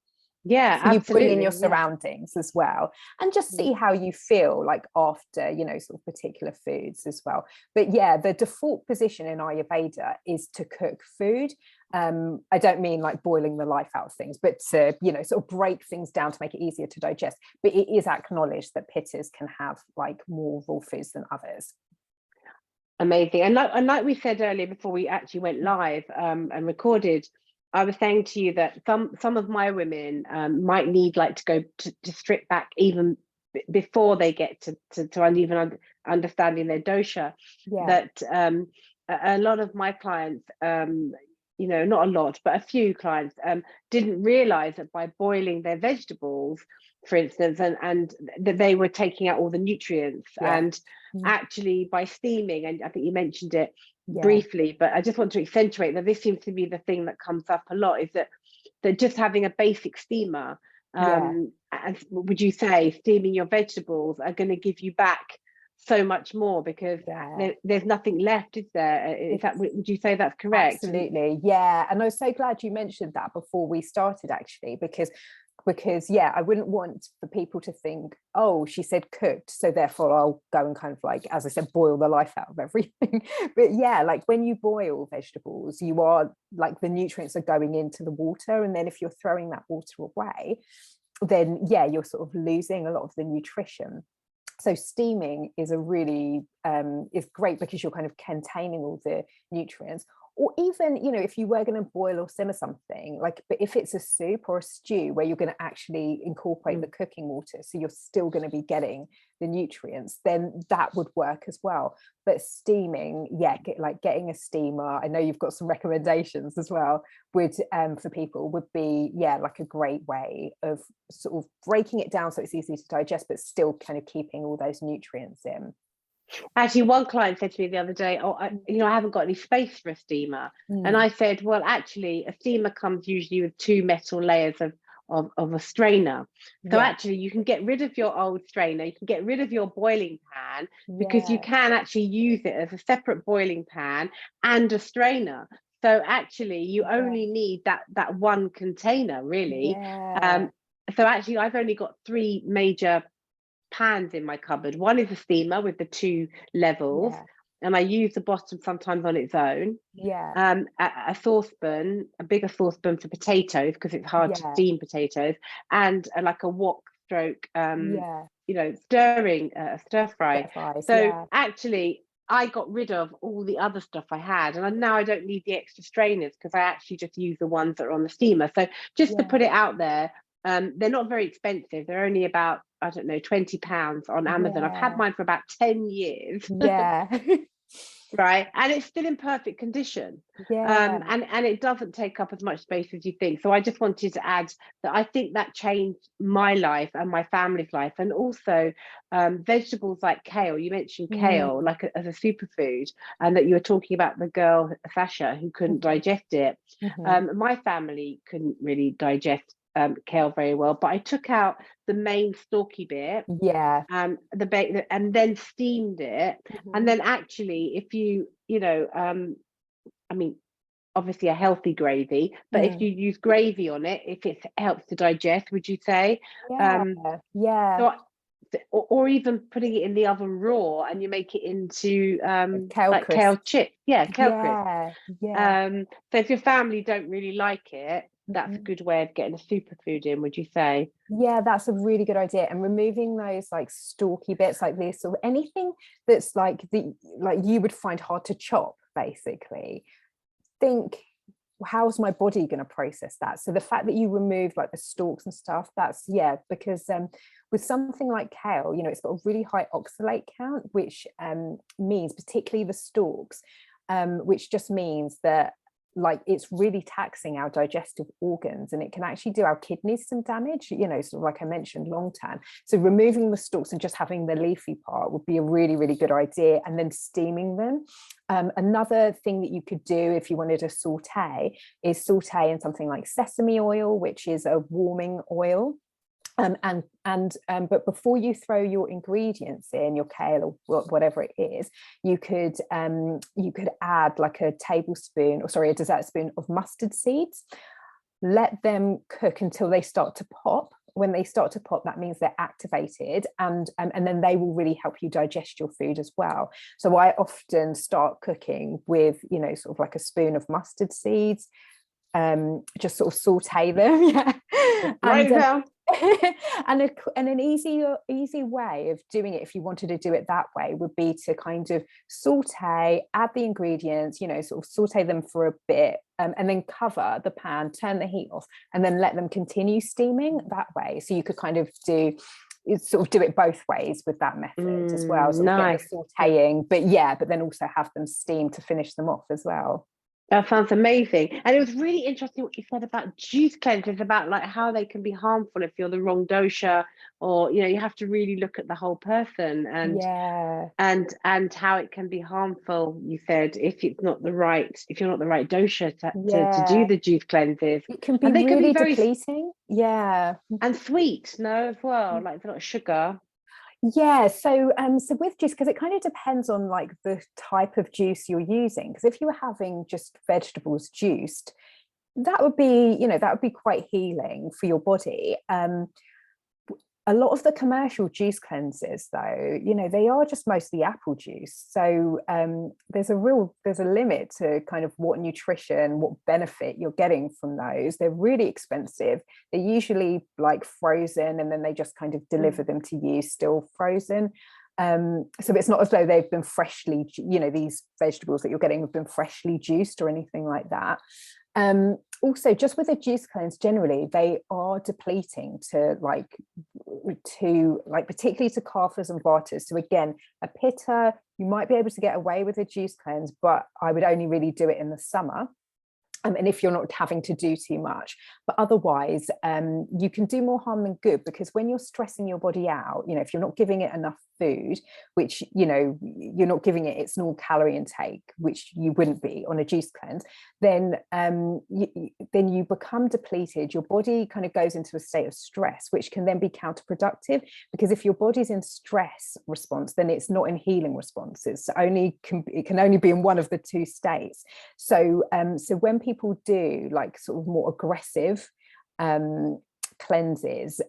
Yeah, so you absolutely. bring in your surroundings as well, and just see how you feel like after sort of particular foods as well. But the default position in Ayurveda is to cook food. I don't mean like boiling the life out of things, but to sort of break things down to make it easier to digest. But it is acknowledged that pittas can have like more raw foods than others. Amazing. And like we said earlier, before we actually went live and recorded, I was saying to you that some of my women might need like to go to strip back even before they get to even understanding their dosha. That a lot of my clients, not a lot, but a few clients didn't realize that by boiling their vegetables, for instance, and that they were taking out all the nutrients, and actually by steaming, and I think you mentioned it briefly, but I just want to accentuate that this seems to be the thing that comes up a lot, is that just having a basic steamer and would you say steaming your vegetables are going to give you back so much more, because there's nothing left, is there? Would you say that's correct? Absolutely, yeah. And I was so glad you mentioned that before we started, actually, because yeah, I wouldn't want for people to think, oh, she said cooked, so therefore I'll go and kind of, like, as I said, boil the life out of everything. But yeah, like when you boil vegetables, you are, like, the nutrients are going into the water, and then if you're throwing that water away, then yeah, you're sort of losing a lot of the nutrition. So steaming is a really is great, because you're kind of containing all the nutrients. Or even, you know, if you were going to boil or simmer something, like, but if it's a soup or a stew where you're going to actually incorporate the cooking water, so you're still going to be getting the nutrients, then that would work as well. But steaming, yeah, like getting a steamer, I know you've got some recommendations as well, would for people, would be, yeah, like a great way of sort of breaking it down so it's easy to digest, but still kind of keeping all those nutrients in. Actually, one client said to me the other day, oh, I haven't got any space for a steamer. And I said, well, actually, a steamer comes usually with 2 metal layers of a strainer. So actually, you can get rid of your old strainer, you can get rid of your boiling pan, because you can actually use it as a separate boiling pan and a strainer. So actually, you only need that one container, really. So actually, I've only got 3 major pans in my cupboard. One is a steamer with the 2 levels, and I use the bottom sometimes on its own. A saucepan, a bigger saucepan for potatoes, because it's hard to steam potatoes, and like a wok stroke, you know, stir fry. So actually, I got rid of all the other stuff I had, and now I don't need the extra strainers, because I actually just use the ones that are on the steamer. So just to put it out there, they're not very expensive. They're only about, I don't know, £20 on Amazon. I've had mine for about 10 years. Right, and it's still in perfect condition. And it doesn't take up as much space as you think. So I just wanted to add that I think that changed my life and my family's life. And also vegetables like kale, you mentioned kale like as a superfood, and that you were talking about the girl Sasha who couldn't digest it. My family couldn't really digest kale very well, but I took out the main stalky bit, and then steamed it. And then actually, if you know, I mean, obviously a healthy gravy, but if you use gravy on it, if it helps to digest, would you say? So, or even putting it in the oven raw, and you make it into like kale chip, kale crisp. So if your family don't really like it, that's a good way of getting a superfood in, would you say? Yeah, that's a really good idea. And removing those like stalky bits, like this, or anything that's like you would find hard to chop, basically. Think, how's my body going to process that? So the fact that you remove like the stalks and stuff, that's because with something like kale, you know, it's got a really high oxalate count, which means, particularly the stalks, which just means that, like, it's really taxing our digestive organs, and it can actually do our kidneys some damage, you know, sort of like I mentioned, long term. So removing the stalks and just having the leafy part would be a really, really good idea, and then steaming them. Another thing that you could do if you wanted to saute is saute in something like sesame oil, which is a warming oil. But before you throw your ingredients in, your kale or whatever it is, you could add like a dessert spoon of mustard seeds. Let them cook until they start to pop. When they start to pop, that means they're activated, and then they will really help you digest your food as well. So I often start cooking with, you know, sort of like a spoon of mustard seeds, just sort of saute them, and an easy way of doing it, if you wanted to do it that way, would be to kind of saute, add the ingredients, you know, sort of saute them for a bit, and then cover the pan, turn the heat off, and then let them continue steaming that way. So you could kind of do it both ways with that method as well. So get the sauteing, but then also have them steam to finish them off as well. That sounds amazing. And it was really interesting what you said about juice cleanses, about like how they can be harmful if you're the wrong dosha, or you have to really look at the whole person, Yeah, and how it can be harmful, you said, if you're not the right dosha to do yeah. the juice cleanses. It can be And they can be really very depleting. Yeah. and sweet, no, as well, like a lot of sugar. Yeah, so with juice, because it kind of depends on like the type of juice you're using. Because if you were having just vegetables juiced, that would be quite healing for your body. A lot of the commercial juice cleansers, though, they are just mostly apple juice. So there's a limit to kind of what nutrition, what benefit you're getting from those. They're really expensive. They're usually like frozen, and then they just kind of deliver them to you still frozen. So it's not as though they've been freshly, these vegetables that you're getting have been freshly juiced or anything like that. Also, just with a juice cleanse, generally they are depleting to particularly to kaphas and vatas. So again, a pitta, you might be able to get away with a juice cleanse, but I would only really do it in the summer. And if you're not having to do too much, but otherwise you can do more harm than good, because when you're stressing your body out, if you're not giving it enough food, which you're not giving it its normal calorie intake, which you wouldn't be on a juice cleanse, then you become depleted. Your body kind of goes into a state of stress, which can then be counterproductive, because if your body's in stress response, then it's not in healing responses. So it can only be in one of the two states. So when people do like sort of more aggressive cleanses,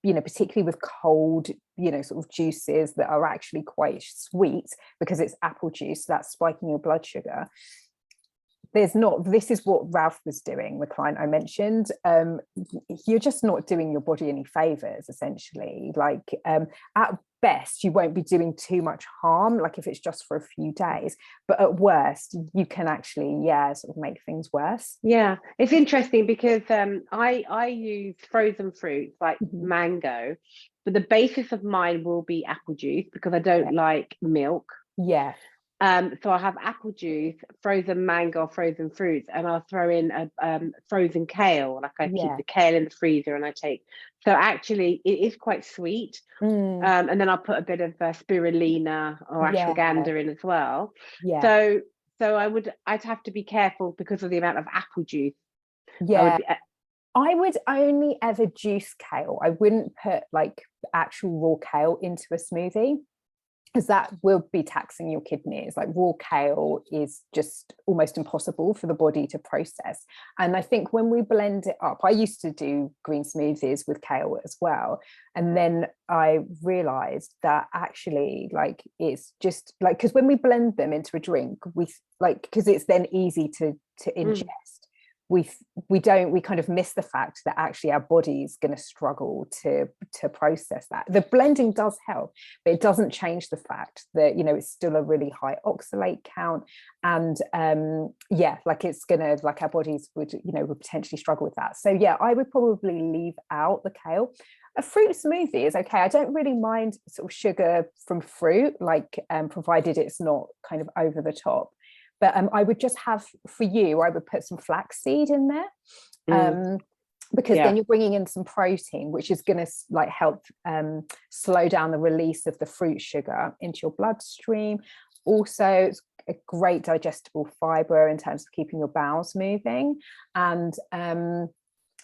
particularly with cold, sort of juices that are actually quite sweet because it's apple juice, that's spiking your blood sugar. This is what Ralph was doing, the client I mentioned. You're just not doing your body any favors, essentially. Like at best, you won't be doing too much harm, like if it's just for a few days, but at worst, you can actually, sort of make things worse. Yeah, it's interesting because I use frozen fruits like mango, but the basis of mine will be apple juice because I don't like milk. Yeah. So I have apple juice, frozen mango, frozen fruits, and I'll throw in a frozen kale. Like I keep the kale in the freezer, and I take. So actually, it is quite sweet. And then I'll put a bit of spirulina or ashwagandha in as well. Yeah. So I'd have to be careful because of the amount of apple juice. Yeah. I would only ever juice kale. I wouldn't put like actual raw kale into a smoothie, because that will be taxing your kidneys. Like raw kale is just almost impossible for the body to process. And I think when we blend it up, I used to do green smoothies with kale as well. And then I realized that actually, like, it's just like, because when we blend them into a drink, because it's then easy to ingest, we kind of miss the fact that actually our body's going to struggle to process that. The blending does help, but it doesn't change the fact that it's still a really high oxalate count, and it's gonna, like, our bodies would potentially struggle with that. So I would probably leave out the kale. A fruit smoothie is okay. I don't really mind sort of sugar from fruit, like provided it's not kind of over the top. But I would just have, for you, I would put some flaxseed in there, because then you're bringing in some protein, which is going to like help slow down the release of the fruit sugar into your bloodstream. Also, it's a great digestible fiber in terms of keeping your bowels moving. And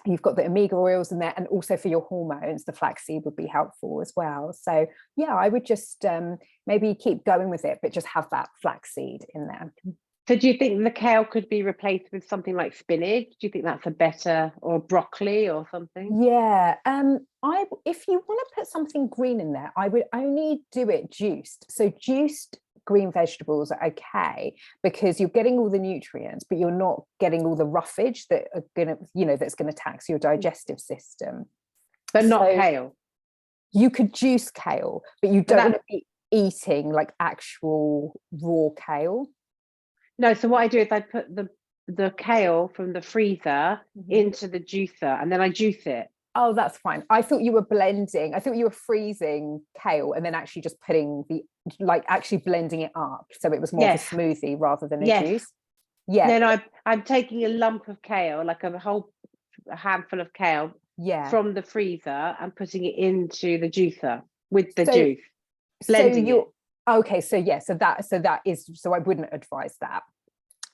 you've got the omega oils in there, and also for your hormones, the flaxseed would be helpful as well. So I would just maybe keep going with it, but just have that flaxseed in there. So do you think the kale could be replaced with something like spinach? Do you think that's a better, or broccoli or something? Yeah. If you want to put something green in there, I would only do it juiced. So juiced green vegetables are okay because you're getting all the nutrients, but you're not getting all the roughage that are that's gonna tax your digestive system. But not kale. You could juice kale, but you don't want to be eating like actual raw kale. No, so what I do is I put the kale from the freezer into the juicer, and then I juice it. Oh, that's fine. I thought you were blending. I thought you were freezing kale and then actually just putting actually blending it up, so it was more of a smoothie rather than a juice. Yeah. Then I'm taking a lump of kale, like a handful of kale Yeah. from the freezer, and putting it into the juicer with the So juice, blending it. Okay, so yeah, so that is, so I wouldn't advise that,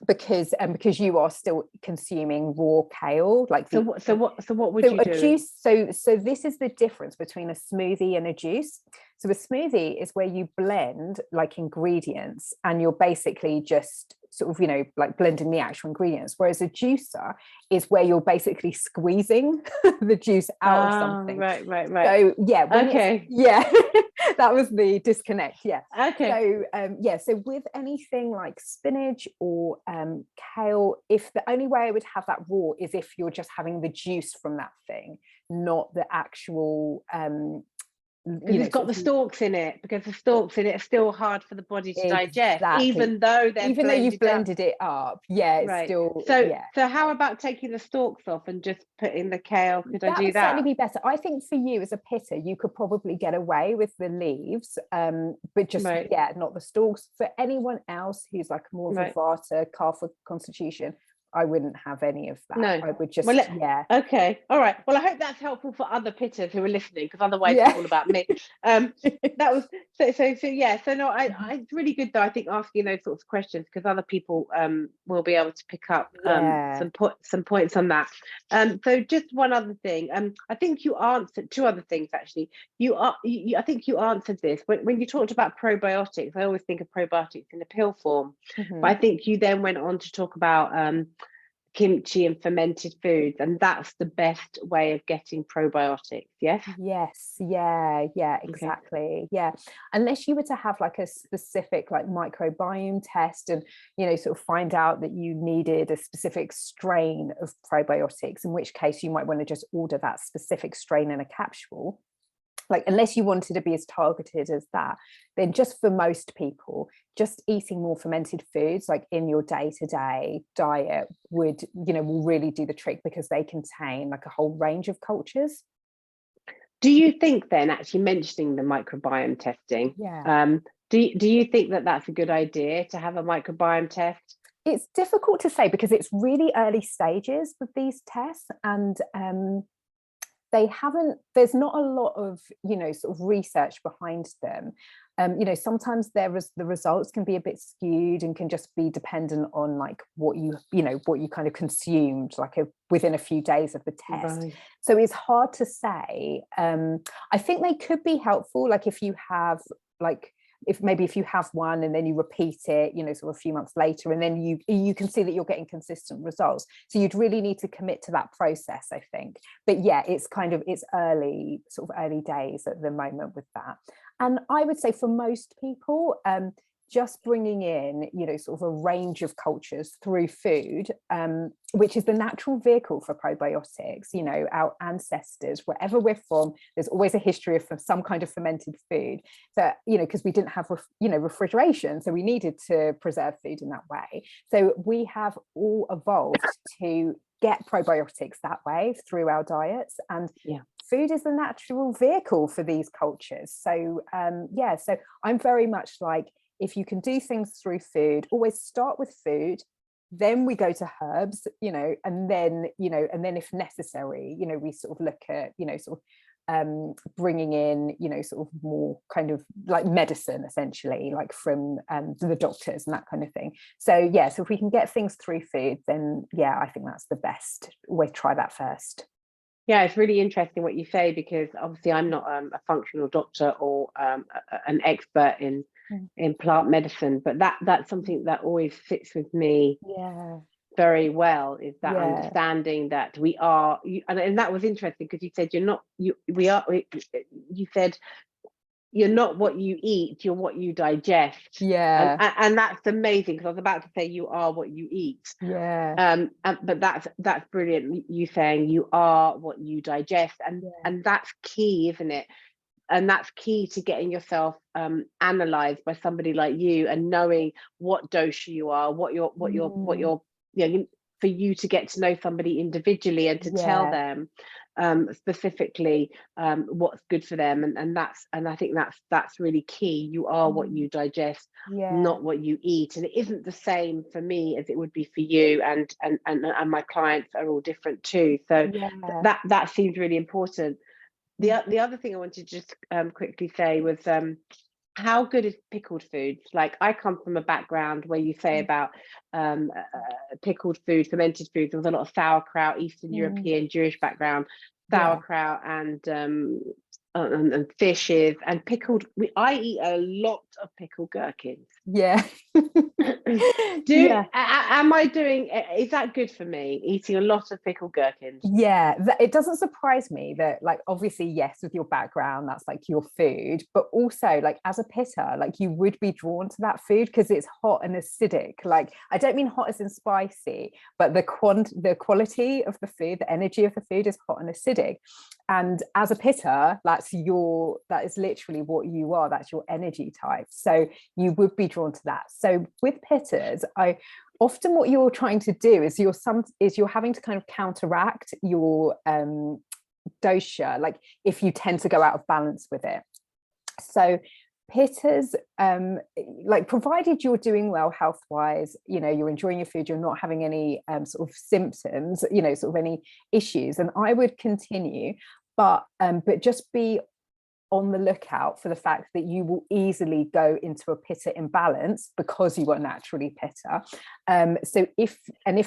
because you are still consuming raw kale, like So what would you a do? juice. So this is the difference between a smoothie and a juice. So a smoothie is where you blend like ingredients, and you're basically just sort of, you know, like blending the actual ingredients, whereas a juicer is where you're basically squeezing the juice out of something. Right. So yeah, Okay. yeah, that was the disconnect. Yeah. Okay. So yeah, so with anything like spinach or kale, if the only way I would have that raw is if you're just having the juice from that thing, not the actual Because it's got the stalks in it, because the stalks in it are still hard for the body to digest, even though you've blended it up. Yeah, it's still, yeah. So how about taking the stalks off and just putting the kale? Could I do would that? certainly be better. I think for you as a pitter, you could probably get away with the leaves, but just yeah, not the stalks. For anyone else who's like more of a Vata, Kapha constitution, I wouldn't have any of that. No, I would just yeah. Okay, all right. Well, I hope that's helpful for other pitters who are listening, because otherwise it's all about me. That was so yeah. So no, it's really good though, I think, asking those sorts of questions, because other people will be able to pick up some points on that. So just one other thing. I think you answered two other things actually. I think you answered this when you talked about probiotics. I always think of probiotics in a pill form, but I think you then went on to talk about kimchi and fermented foods, and that's the best way of getting probiotics. Yes. Yeah, exactly. Yeah, unless you were to have like a specific like microbiome test, and you know, sort of find out that you needed a specific strain of probiotics, in which case you might want to just order that specific strain in a capsule. Like, unless you wanted to be as targeted as that, then just for most people, just eating more fermented foods like in your day-to-day diet would, you know, will really do the trick, because they contain like a whole range of cultures. Do you think then, actually mentioning the microbiome testing, do you think that that's a good idea to have a microbiome test? It's difficult to say, because it's really early stages with these tests, and there's not a lot of, you know, sort of research behind them. You know, sometimes the results can be a bit skewed, and can just be dependent on like what you kind of consumed like within a few days of the test. So it's hard to say. I think they could be helpful, like if you have like, if you have one and then you repeat it, you know, sort of a few months later, and then you can see that you're getting consistent results. So you'd really need to commit to that process, I think. But yeah, it's early days at the moment with that. And I would say for most people, just bringing in, you know, sort of a range of cultures through food, which is the natural vehicle for probiotics. You know, our ancestors, wherever we're from, there's always a history of some kind of fermented food. So, you know, because we didn't have, refrigeration, so we needed to preserve food in that way. So we have all evolved to get probiotics that way through our diets, and food is the natural vehicle for these cultures. So so I'm very much like, if you can do things through food, always start with food, then we go to herbs, you know, and then if necessary, you know, we sort of look at, you know, sort of bringing in, you know, sort of more kind of like medicine, essentially, like from the doctors and that kind of thing. So yeah, so if we can get things through food, then yeah, I think that's the best way. Try that first. Yeah, it's really interesting what you say, because obviously I'm not a functional doctor or an expert in plant medicine, but that's something that always sits with me very well, is that understanding that we are, and that was interesting, because you said you said you're not what you eat, you're what you digest. And that's amazing, because I was about to say you are what you eat. But that's brilliant, you saying you are what you digest, and that's key, isn't it? And that's key to getting yourself analyzed by somebody like you, and knowing what dosha you are, what you're you know, for you to get to know somebody individually and to tell them specifically what's good for them, and I think that's really key. You are what you digest, not what you eat, and it isn't the same for me as it would be for you, and my clients are all different too. So that seems really important. The other thing I wanted to just quickly say was, how good is pickled foods? Like, I come from a background where you say about pickled food, fermented foods. There was a lot of sauerkraut, Eastern European, Jewish background, sauerkraut and fishes and pickled. I eat a lot of pickled gherkins. Am I doing? Is that good for me? Eating a lot of pickled gherkins? It doesn't surprise me that, like, obviously, yes, with your background, that's like your food, but also, like, as a pitter, like, you would be drawn to that food because it's hot and acidic. Like, I don't mean hot as in spicy, but the quality of the food, the energy of the food is hot and acidic. And as a pitter, that is literally what you are. That's your energy type. So you would be drawn to that. So with pitters, often what you're trying to do is you're having to kind of counteract your dosha, like if you tend to go out of balance with it. So pitters, like, provided you're doing well health-wise, you're enjoying your food, you're not having any sort of symptoms, sort of any issues, and I would continue, but just be on the lookout for the fact that you will easily go into a pitta imbalance because you are naturally pitta. So if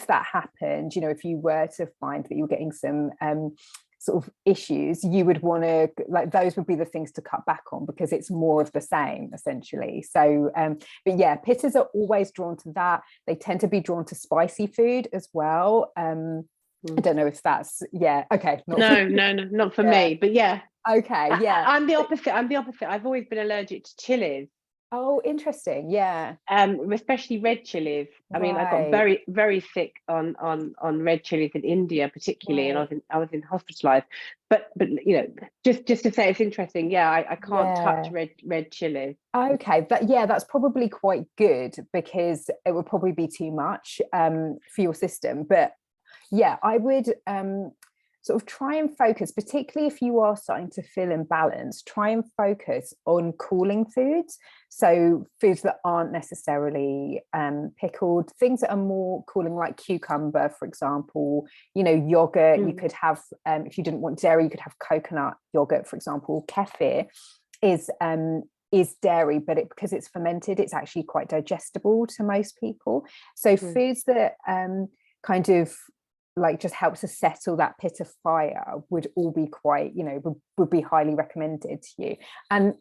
that happened, if you were to find that you were getting some sort of issues, you would want to, like, those would be the things to cut back on, because it's more of the same essentially. So but yeah, pitters are always drawn to that. They tend to be drawn to spicy food as well. I don't know if that's okay. Not for me, but okay. I'm the opposite. I've always been allergic to chilies. Oh, interesting. Especially red chilies. I mean, I got very, very sick on red chilies in India, particularly, and I was hospitalized. But just to say, it's interesting. I can't touch red chilies. Okay, that's probably quite good, because it would probably be too much for your system. But I would sort of try and focus, particularly if you are starting to feel imbalanced, try and focus on cooling foods. So foods that aren't necessarily pickled, things that are more cooling, like cucumber, for example, yogurt. You could have, if you didn't want dairy, you could have coconut yogurt, for example. Kefir is dairy, but because it's fermented, it's actually quite digestible to most people. So foods that kind of like just helps to settle that pitta fire would all be quite, would be highly recommended to you. And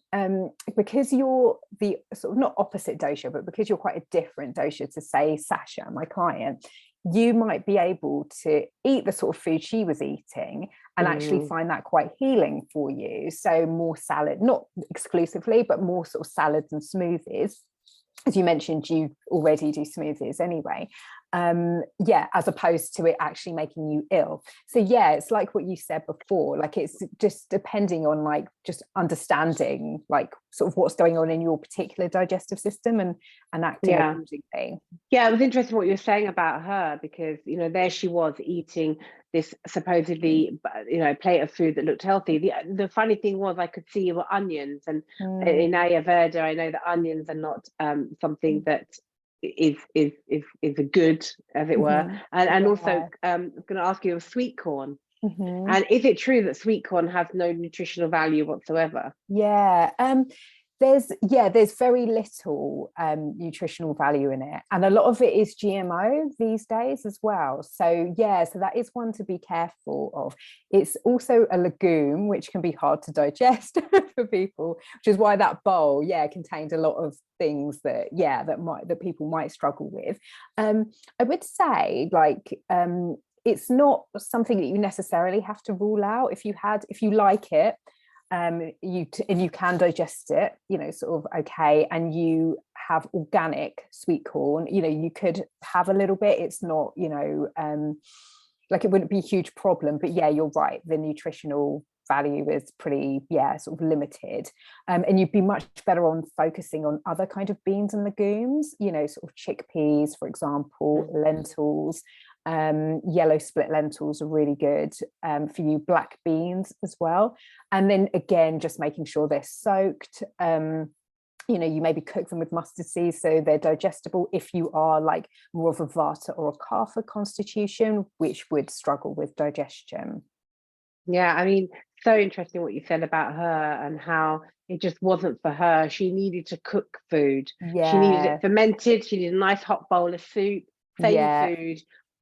because you're the sort of not opposite dosha, but because you're quite a different dosha to, say, Sasha, my client, you might be able to eat the sort of food she was eating and actually find that quite healing for you. So more salad, not exclusively, but more sort of salads and smoothies. As you mentioned, you already do smoothies anyway. As opposed to it actually making you ill. So it's like what you said before, like, it's just depending on, like, just understanding, like, sort of what's going on in your particular digestive system and acting accordingly. It was interesting what you were saying about her, because there she was eating this supposedly plate of food that looked healthy. The funny thing was, I could see were onions, and in Ayurveda I know that onions are not something that is a good, as it were. And also I'm going to ask you of sweet corn. And is it true that sweet corn has no nutritional value whatsoever? There's very little nutritional value in it, and a lot of it is GMO these days as well. So that is one to be careful of. It's also a legume, which can be hard to digest for people, which is why that bowl contained a lot of things that people might struggle with. I would say, like, it's not something that you necessarily have to rule out. If you like it, you can digest it, sort of okay, and you have organic sweet corn, you could have a little bit. It's not, like, it wouldn't be a huge problem, but you're right, the nutritional value is pretty sort of limited, and you'd be much better on focusing on other kind of beans and legumes, sort of chickpeas, for example, lentils, Yellow split lentils are really good for you, black beans as well. And then again, just making sure they're soaked. You know, you maybe cook them with mustard seeds so they're digestible if you are like more of a Vata or a Kapha constitution, which would struggle with digestion. Yeah, I mean, so interesting what you said about her and how it just wasn't for her. She needed to cook food. She needed Yeah, it fermented. She needed a nice hot bowl of soup, same yeah, food,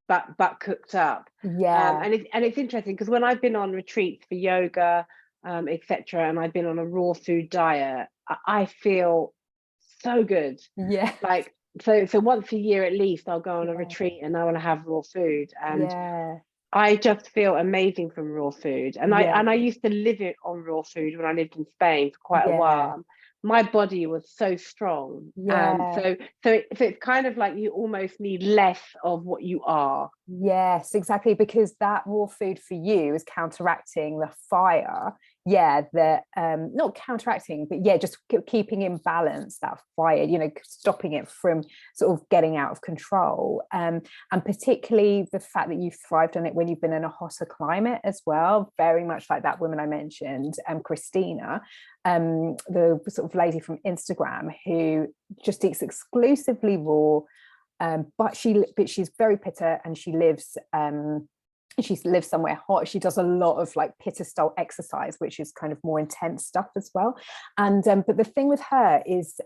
but cooked up. yeah, And it's interesting because when I've been on retreats for yoga, etc., and I've been on a raw food diet, I feel so good. yeah, Like so once a year at least, I'll go on a yeah, retreat and I want to have raw food. And yeah, I just feel amazing from raw food. And I yeah, used to live it on raw food when I lived in Spain for quite a yeah, while. My body was so strong. yeah. So it's kind of like you almost need less of what you are. Yes, exactly, because that raw food for you is counteracting the fire. Yeah, the not counteracting, but yeah, just keeping in balance that fire, you know, stopping it from sort of getting out of control. And particularly the fact that you've thrived on it when you've been in a hotter climate as well, very much like that woman I mentioned, Christina, the sort of lady from Instagram who just eats exclusively raw. But she's very pitta, and she lives somewhere hot. She does a lot of like pitta style exercise, which is kind of more intense stuff as well. And but the thing with her is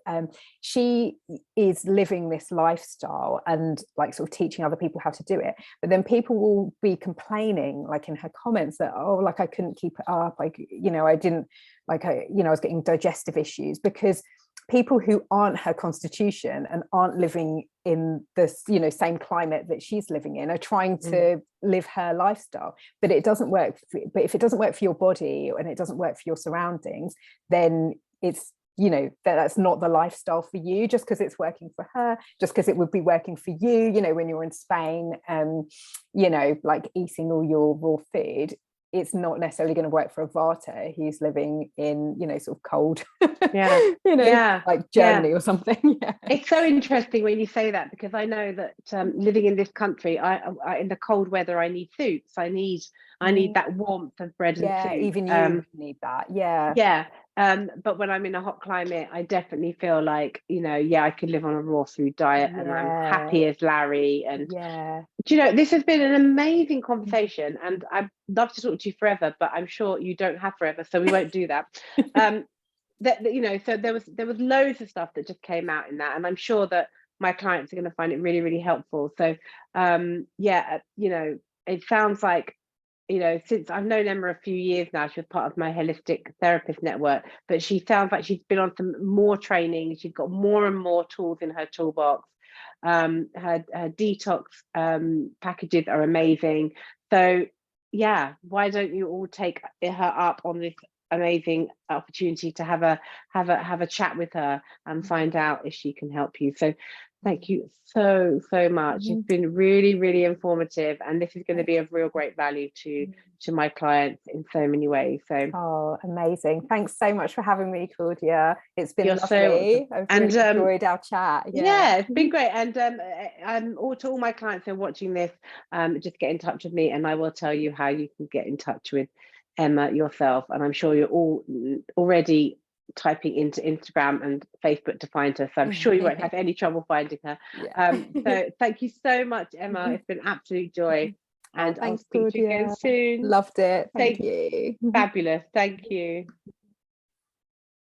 she is living this lifestyle and like sort of teaching other people how to do it. But then people will be complaining, like in her comments, that oh, like I couldn't keep it up. Like, you know, I didn't like I was getting digestive issues because people who aren't her constitution and aren't living in this, you know, same climate that she's living in are trying to live her lifestyle, but it doesn't work. But if it doesn't work for your body and it doesn't work for your surroundings, then it's, you know, that's not the lifestyle for you. Just because it's working for her, just because it would be working for you, you know, when you're in Spain, you know, like eating all your raw food, it's not necessarily going to work for a Vata who's living in, you know, sort of cold, Yeah. you know, Yeah. like Germany or something. Yeah. It's so interesting when you say that, because I know that living in this country, I in the cold weather, I need soups. I need that warmth of bread and Yeah, soup. even you need that. Yeah. Yeah. But when I'm in a hot climate, I definitely feel like, you know, yeah, I could live on a raw food diet and I'm Yeah. happy as Larry. And Yeah. do you know, this has been an amazing conversation and I'd love to talk to you forever, but I'm sure you don't have forever, so we won't do that. That you know, so there was loads of stuff that just came out in that, and I'm sure that my clients are going to find it really, really helpful. So yeah, you know, it sounds like, you know, since I've known Emma a few years now, she was part of my holistic therapist network, but she sounds like she's been on some more training. She's got more and more tools in her toolbox. Her detox packages are amazing. So yeah, why don't you all take her up on this amazing opportunity to have a chat with her and find out if she can help you. So thank you so much. It's been really, really informative, and this is going to be of real great value to my clients in so many ways. So oh, amazing. Thanks so much for having me, Claudia. It's been you're so lovely. I've really enjoyed our chat. yeah, it's been great. And all to all my clients who are watching this, just get in touch with me and I will tell you how you can get in touch with Emma yourself. And I'm sure you're all already typing into Instagram and Facebook to find her, so I'm sure you won't have any trouble finding her. So thank you so much, Emma. It's been an absolute joy, and I'll thanks, speak to you again Claudia. soon. Loved it. Thank you. Fabulous. Thank you.